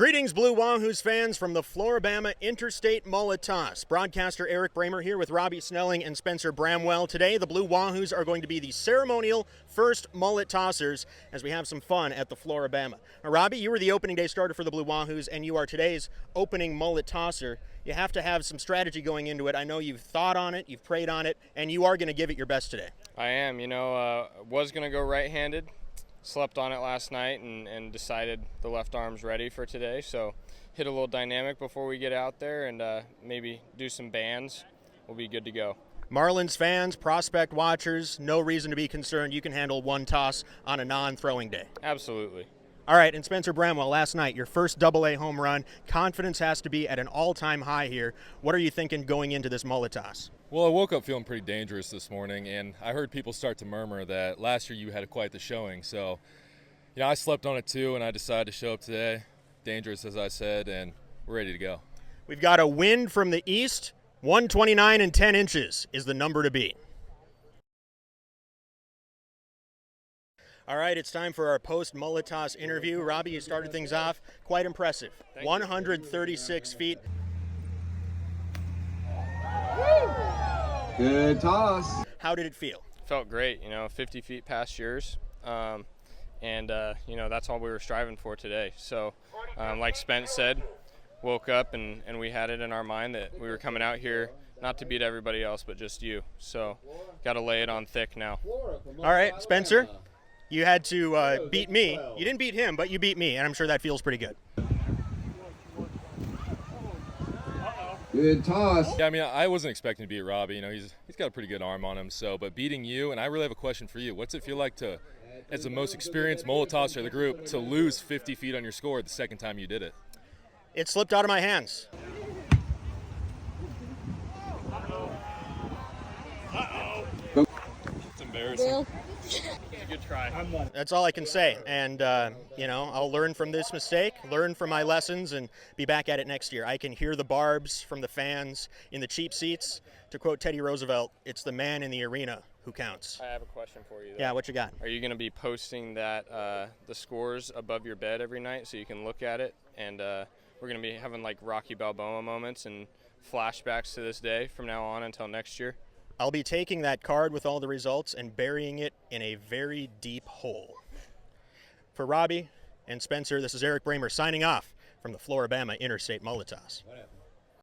Greetings, Blue Wahoos fans from the Flora-Bama Interstate Mullet Toss. Broadcaster Eric Bramer here with Robby Snelling and Spencer Bramwell. Today, the Blue Wahoos are going to be the ceremonial first mullet tossers as we have some fun at the Flora-Bama. Now, Robby, you were the opening day starter for the Blue Wahoos, and you are today's opening mullet tosser. You have to have some strategy going into it. I know you've thought on it, you've prayed on it, and you are going to give it your best today. I am. Was going to go right-handed. Slept on it last night and decided the left arm's ready for today. So hit a little dynamic before we get out there and maybe do some bands. We'll be good to go. Marlins fans, prospect watchers, no reason to be concerned. You can handle one toss on a non-throwing day. Absolutely. All right, and Spencer Bramwell, last night, your first Double-A home run. Confidence has to be at an all-time high here. What are you thinking going into this mullet toss? Well, I woke up feeling pretty dangerous this morning, and I heard people start to murmur that last year you had quite the showing. So, I slept on it too, and I decided to show up today. Dangerous, as I said, and we're ready to go. We've got a wind from the east. 129 and 10 inches is the number to beat. All right, it's time for our post-mullet toss interview. Robby, you started things off quite impressive. 136 feet. Good toss. How did it feel? Felt great, 50 feet past yours. That's all we were striving for today. So, like Spence said, woke up and we had it in our mind that we were coming out here not to beat everybody else, but just you. So, got to lay it on thick now. All right, Spencer, you had to beat me. You didn't beat him, but you beat me, and I'm sure that feels pretty good. Good toss. Yeah, I wasn't expecting to beat Robby. He's got a pretty good arm on him. But beating you, and I really have a question for you. What's it feel like to, as the most experienced mullet tosser of the group, to lose 50 feet on your score the second time you did it? It slipped out of my hands. It's embarrassing. It's a good try. That's all I can say. And, I'll learn from this mistake, learn from my lessons, and be back at it next year. I can hear the barbs from the fans in the cheap seats. To quote Teddy Roosevelt, it's the man in the arena who counts. I have a question for you, though. Yeah, what you got? Are you going to be posting that the scores above your bed every night so you can look at it? And we're going to be having like Rocky Balboa moments and flashbacks to this day from now on until next year? I'll be taking that card with all the results and burying it in a very deep hole. For Robby and Spencer, this is Eric Bramer signing off from the Flora-Bama Interstate Mullet Toss.